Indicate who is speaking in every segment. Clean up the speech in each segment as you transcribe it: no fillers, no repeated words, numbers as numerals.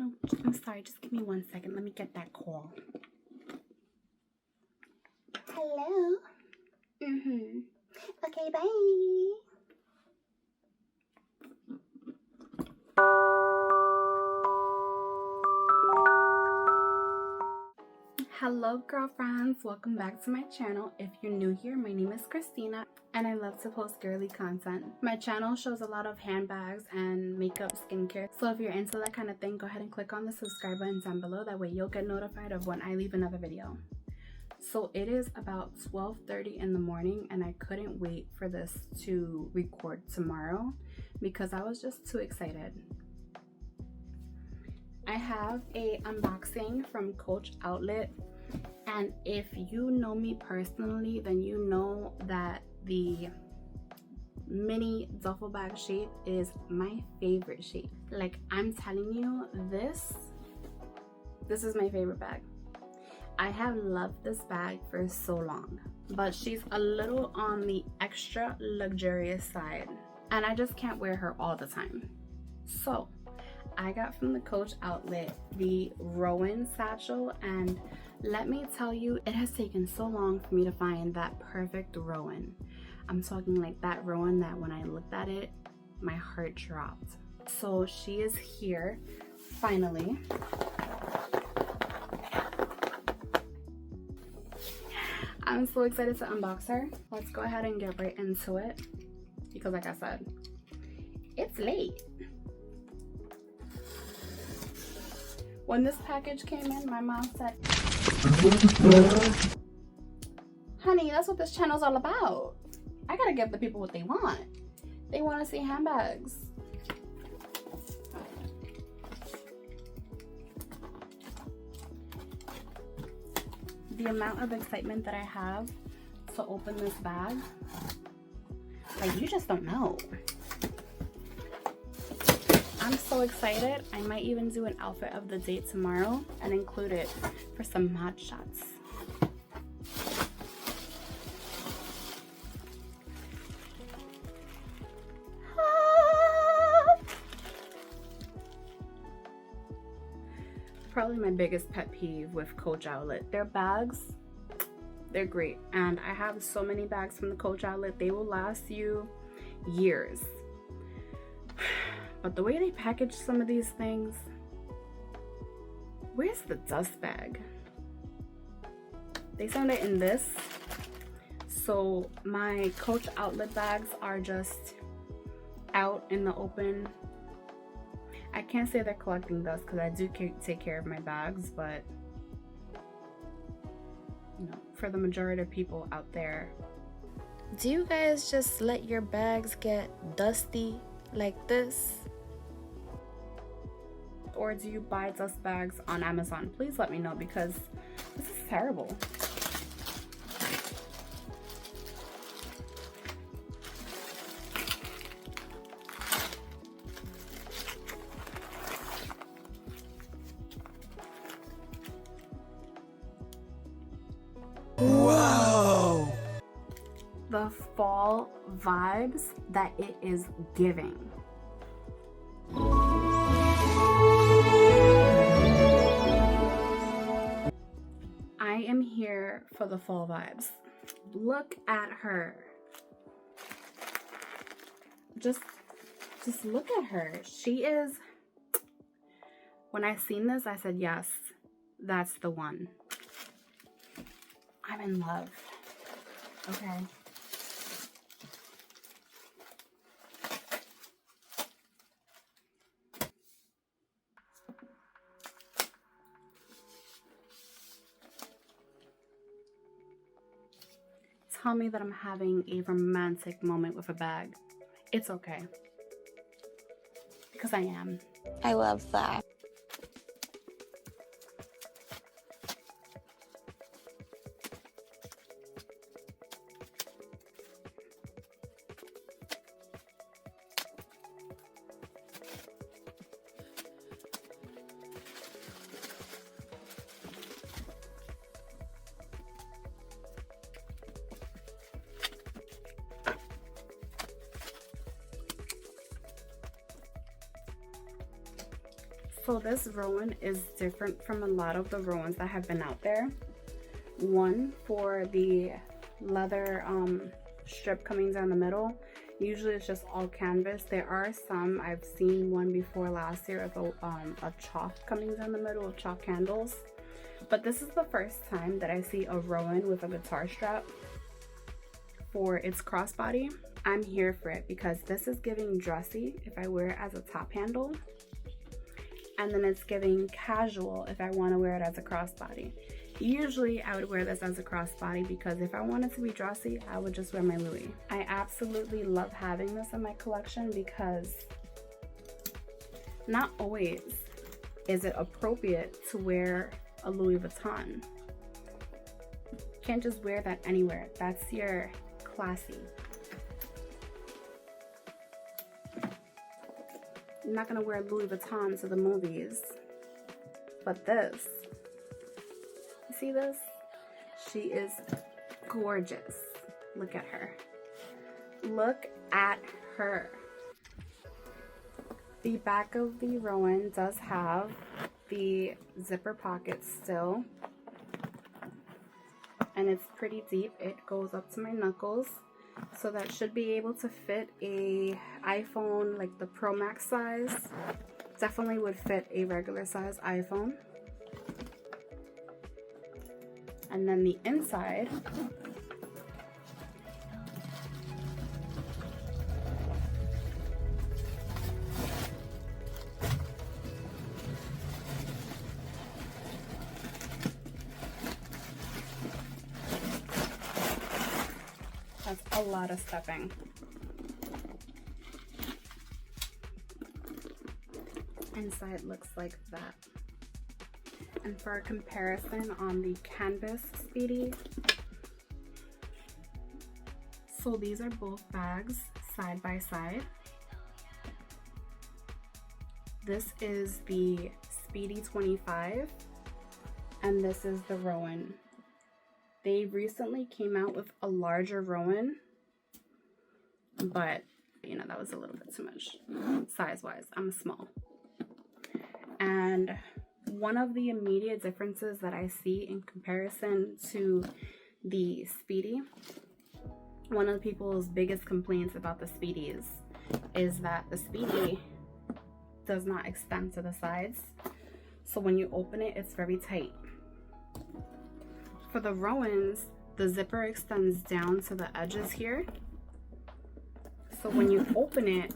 Speaker 1: Oh, I'm sorry, just give me 1 second. Let me get that call. Hello? Okay, bye. Hello girlfriends, welcome back to my channel. If you're new here, my name is Christina and I love to post girly content. My channel shows a lot of handbags and makeup, skincare, so if you're into that kind of thing, go ahead and click on the subscribe button down below. That way you'll get notified of when I leave another video. So it is about 12:30 in the morning and I couldn't wait for this to record tomorrow because I was just too excited. I have a unboxing from Coach Outlet, and if you know me personally, then you know that the mini duffel bag shape is my favorite shape. Like, I'm telling you, this is my favorite bag. I have loved this bag for so long, but she's a little on the extra luxurious side and I just can't wear her all the time. So I got from the Coach Outlet the Rowan Satchel, and let me tell you, it has taken so long for me to find that perfect Rowan. I'm talking like that Rowan that when I looked at it, my heart dropped. So she is here, finally. I'm so excited to unbox her. Let's go ahead and get right into it because like I said, it's late. When this package came in, my mom said, honey, that's what this channel's all about. I gotta give the people what they want. They want to see handbags. The amount of excitement that I have to open this bag, like, you just don't know. I'm so excited. I might even do an outfit of the day tomorrow and include it for some mod shots. Probably my biggest pet peeve with Coach Outlet. Their bags, they're great. And I have so many bags from the Coach Outlet. They will last you years. But the way they package some of these things, where's the dust bag? They send it in this. So my Coach Outlet bags are just out in the open. I can't say they're collecting dust because I do take care of my bags, but you know, for the majority of people out there, do you guys just let your bags get dusty like this? Or do you buy dust bags on Amazon? Please let me know because this is terrible.
Speaker 2: Wow!
Speaker 1: The fall vibes that it is giving. I am here for the fall vibes. Look at her. Just look at her. She is, when I seen this, I said, yes, that's the one. I'm in love. Okay. Tell me that I'm having a romantic moment with a bag. It's okay. Because I am.
Speaker 3: I love that.
Speaker 1: So this Rowan is different from a lot of the Rowans that have been out there. One, for the leather strip coming down the middle, usually it's just all canvas. There are some, I've seen one before last year of chalk coming down the middle, of chalk handles. But this is the first time that I see a Rowan with a guitar strap for its crossbody. I'm here for it because this is giving dressy if I wear it as a top handle. And then it's giving casual if I want to wear it as a crossbody. Usually I would wear this as a crossbody because if I wanted to be dressy, I would just wear my Louis. I absolutely love having this in my collection because not always is it appropriate to wear a Louis Vuitton. You can't just wear that anywhere. That's your classy. I'm not gonna wear Louis Vuitton to the movies, but this, you see this? She is gorgeous. Look at her. Look at her. The back of the Rowan does have the zipper pocket still, and it's pretty deep. It goes up to my knuckles. So that should be able to fit a iPhone, like the Pro Max size. Definitely would fit a regular size iPhone. And then the inside has a lot of stuffing. Inside looks like that. And for a comparison on the canvas Speedy, so these are both bags side by side. This is the Speedy 25 and this is the Rowan. They recently came out with a larger Rowan, but you know, that was a little bit too much size-wise. I'm small. And one of the immediate differences that I see in comparison to the Speedy, one of the people's biggest complaints about the Speedies is that the Speedy does not extend to the sides. So when you open it, it's very tight. For the Rowans, the zipper extends down to the edges here. So when you open it,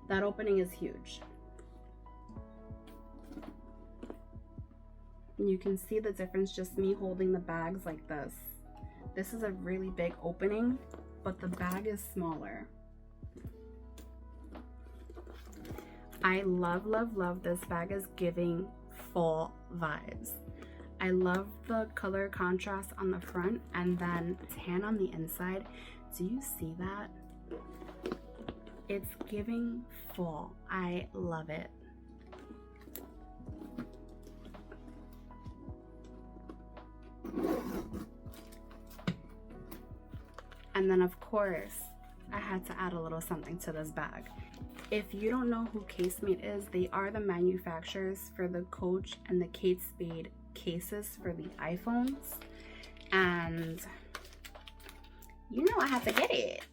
Speaker 1: that opening is huge. And you can see the difference just me holding the bags like this. This is a really big opening, but the bag is smaller. I love, love, love this bag. Is giving fall vibes. I love the color contrast on the front and then tan on the inside. Do you see that? It's giving fall. I love it. And then of course, I had to add a little something to this bag. If you don't know who Casemate is, they are the manufacturers for the Coach and the Kate Spade cases for the iPhones. And you know I have to get it.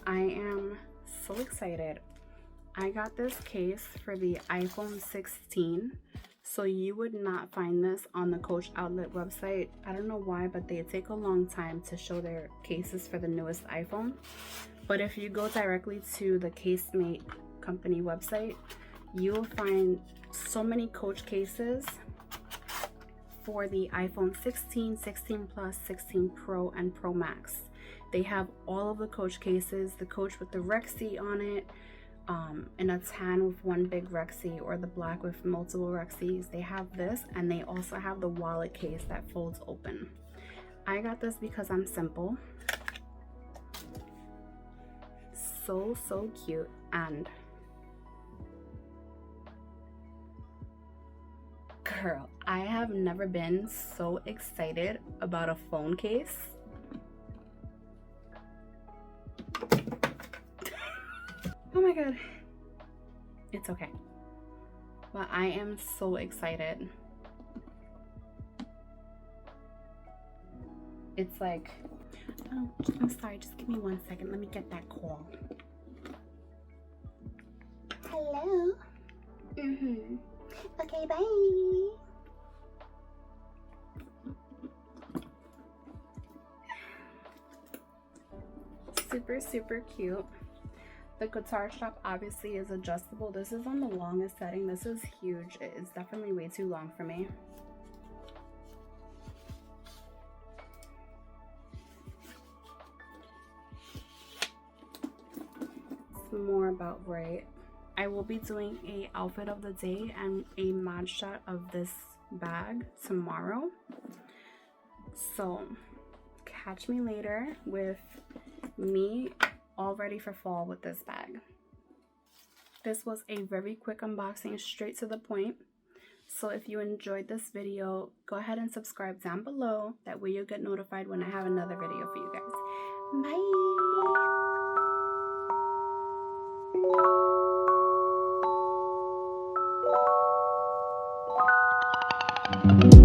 Speaker 1: I am so excited. I got this case for the iPhone 16. So you would not find this on the Coach Outlet website. I don't know why, but they take a long time to show their cases for the newest iPhone. But if you go directly to the Casemate company website, you'll find so many Coach cases for the iPhone 16, 16 Plus, 16 Pro, and Pro Max. They have all of the Coach cases, the Coach with the Rexy on it, in a tan with one big Rexy, or the black with multiple Rexys. They have this, and they also have the wallet case that folds open. I got this because I'm simple. So cute. And girl, I have never been so excited about a phone case. Oh my god. It's okay. But I am so excited. It's like, oh, I'm sorry, just give me 1 second. Let me get that call. Hello? Okay, bye. Super, super cute. The guitar strap obviously is adjustable. This is on the longest setting. This is huge. It is definitely way too long for me. It's more about right. I will be doing a outfit of the day and a mod shot of this bag tomorrow. So catch me later with me all ready for fall with this bag. This was a very quick unboxing, straight to the point. So if you enjoyed this video, go ahead and subscribe down below. That way you'll get notified when I have another video for you guys. Bye.